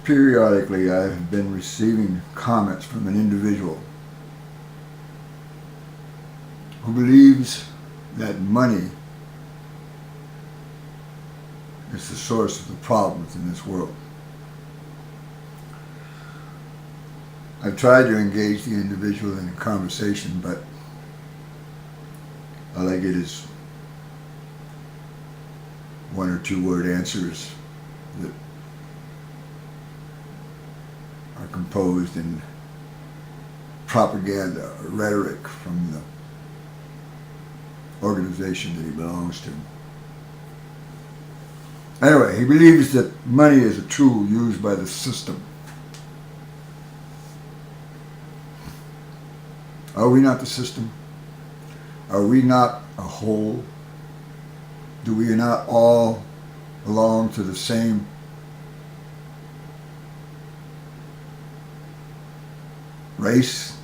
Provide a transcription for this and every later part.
Periodically, I have been receiving comments from an individual who believes that money is the source of the problems in this world. I've tried to engage the individual in a conversation, but all I get is one or two word answers that are composed in propaganda or rhetoric from the organization that he belongs to. Anyway, he believes that money is a tool used by the system. Are we not the system? Are we not a whole? Do we not all belong to the same race,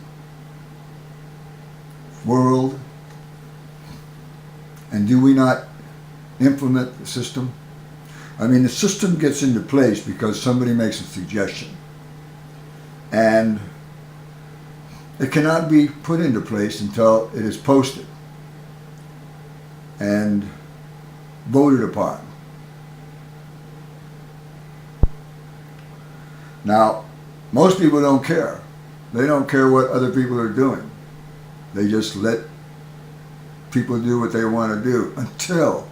world? And do we not implement the system? I mean, the system gets into place because somebody makes a suggestion. And it cannot be put into place until it is posted and voted upon. Now, most people don't care. They don't care what other people are doing. They just let people do what they want to do until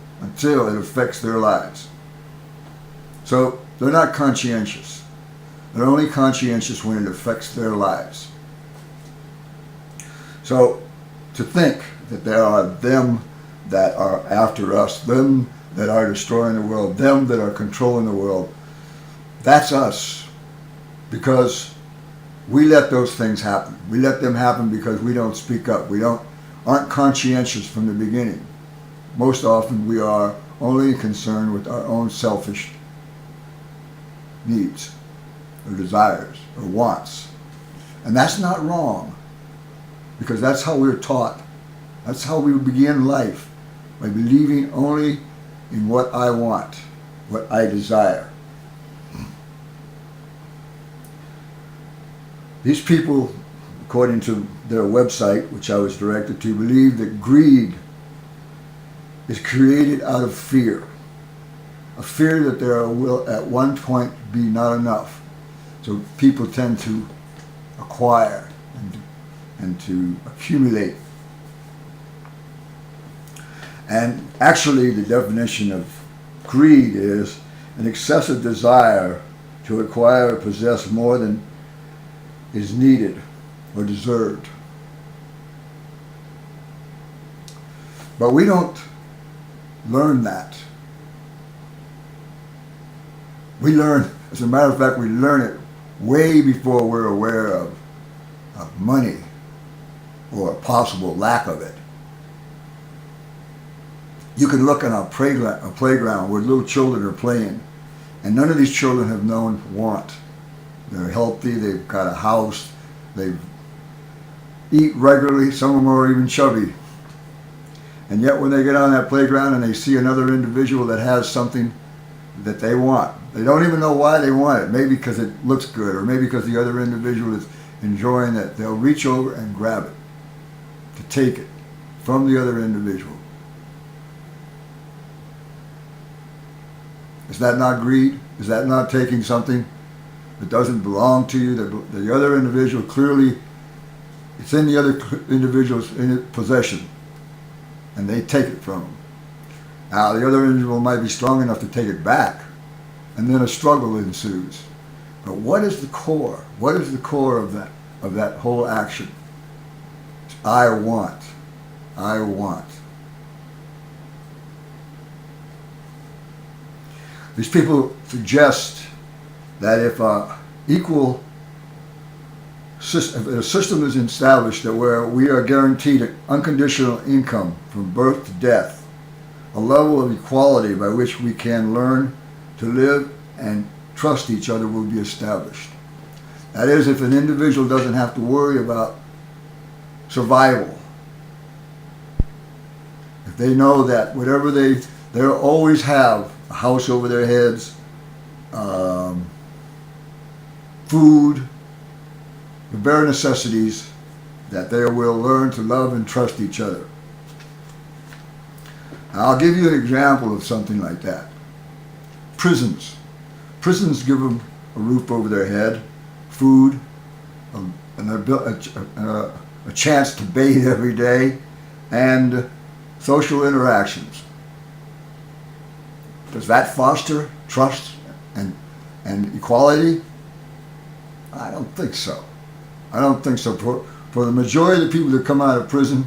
it affects their lives. So they're not conscientious. They're only conscientious when it affects their lives. So to think that there are them that are after us, them that are destroying the world, them that are controlling the world, that's us. Because we let those things happen. We let them happen because we don't speak up. We aren't conscientious from the beginning. Most often we are only concerned with our own selfish needs or desires or wants. And that's not wrong, because that's how we're taught. That's how we begin life, by believing only in what I want, what I desire. These people, according to their website, which I was directed to, believe that greed is created out of fear. A fear that there will at one point be not enough. So people tend to acquire and to accumulate. And actually the definition of greed is an excessive desire to acquire or possess more than is needed or deserved. But we don't learn that. We learn, as a matter of fact, we learn it way before we're aware of money or a possible lack of it. You can look at a playground where little children are playing, and none of these children have known want. They're healthy, they've got a house, they eat regularly, some of them are even chubby. And yet when they get on that playground and they see another individual that has something that they want, they don't even know why they want it. Maybe because it looks good, or maybe because the other individual is enjoying it. They'll reach over and grab it, to take it from the other individual. Is that not greed? Is that not taking something that doesn't belong to you, that the other individual clearly, it's in the other individual's possession, and they take it from them? Now, the other individual might be strong enough to take it back, and then a struggle ensues. But what is the core? What is the core of that whole action? I want. I want. These people suggest that if a system is established that where we are guaranteed an unconditional income from birth to death, a level of equality by which we can learn to live and trust each other will be established. That is, if an individual doesn't have to worry about survival. If they know that whatever they'll always have a house over their heads, food, the bare necessities, that they will learn to love and trust each other. Now, I'll give you an example of something like that. Prisons. Prisons give them a roof over their head, food, a chance to bathe every day, and social interactions. Does that foster trust and equality? I don't think so. I don't think so. For the majority of the people that come out of prison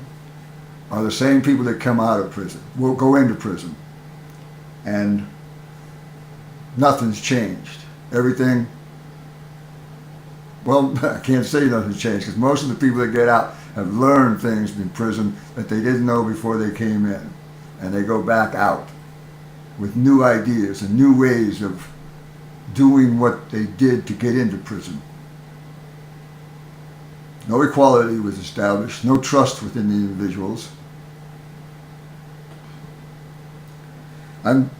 are the same people that come out of prison, will go into prison. And nothing's changed. Everything, well, I can't say nothing's changed because most of the people that get out have learned things in prison that they didn't know before they came in. And they go back out with new ideas and new ways of doing what they did to get into prison. No equality was established, no trust within the individuals. I'm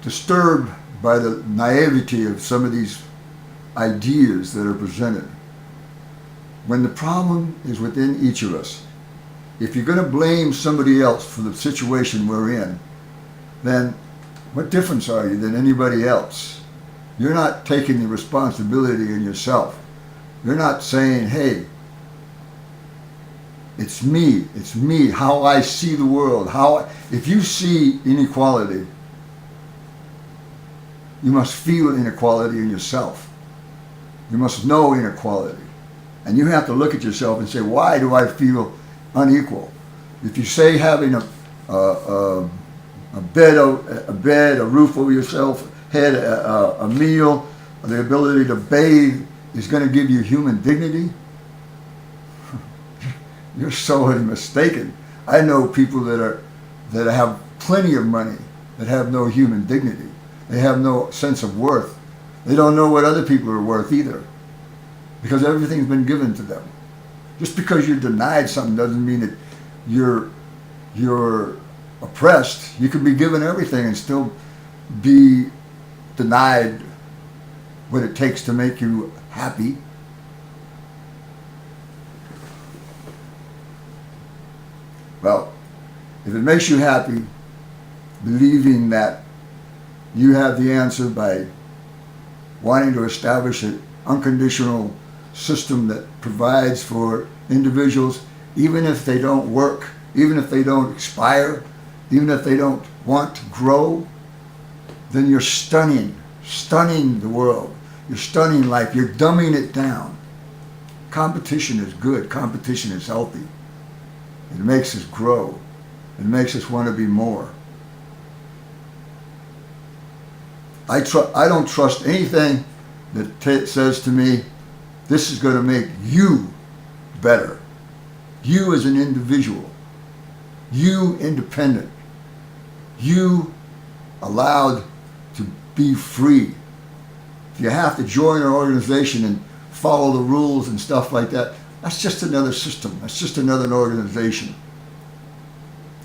disturbed by the naivety of some of these ideas that are presented. When the problem is within each of us, if you're going to blame somebody else for the situation we're in, then what difference are you than anybody else? You're not taking the responsibility in yourself. You're not saying, hey, it's me, how I see the world. If you see inequality, you must feel inequality in yourself. You must know inequality. And you have to look at yourself and say, why do I feel unequal? If you say having a bed, a roof over yourself, head, a meal, the ability to bathe is going to give you human dignity, you're sorely mistaken. I know people that have plenty of money that have no human dignity. They have no sense of worth. They don't know what other people are worth either, because everything's been given to them. Just because you're denied something doesn't mean that you're oppressed. You could be given everything and still be denied what it takes to make you happy. Well, if it makes you happy, believing that you have the answer by wanting to establish an unconditional system that provides for individuals, even if they don't work, even if they don't expire, even if they don't want to grow, then you're stunning the world. You're stunning life. You're dumbing it down. Competition is good. Competition is healthy. It makes us grow. It makes us want to be more. I don't trust anything that says to me, this is going to make you better. You as an individual. You independent. You allowed to be free. If you have to join an organization and follow the rules and stuff like that, that's just another system. That's just another organization.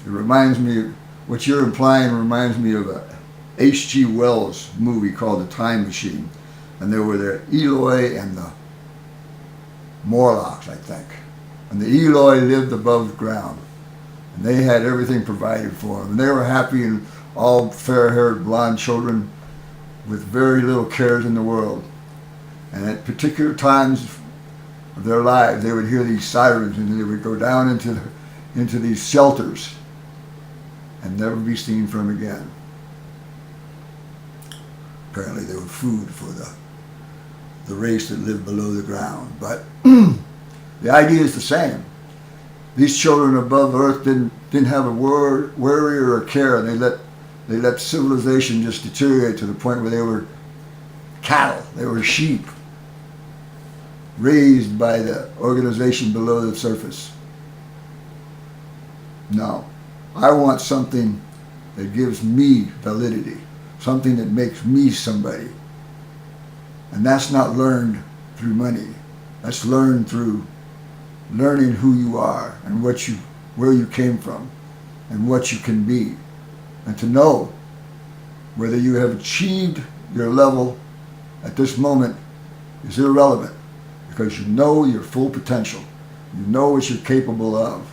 It reminds me, what you're implying reminds me of a H.G. Wells movie called The Time Machine. And there were the Eloi and the Morlocks, I think. And the Eloi lived above ground. And they had everything provided for them. And they were happy, and all fair-haired blonde children with very little cares in the world. And at particular times of their lives, they would hear these sirens, and they would go down into these shelters and never be seen from again. Apparently they were food for the race that lived below the ground. But the idea is the same. These children above earth didn't have a worry or a care. They let civilization just deteriorate to the point where they were cattle. They were sheep raised by the organization below the surface. No. I want something that gives me validity, something that makes me somebody. And that's not learned through money. That's learned through learning who you are and where you came from and what you can be. And to know whether you have achieved your level at this moment is irrelevant because you know your full potential. You know what you're capable of,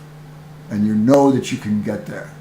and you know that you can get there.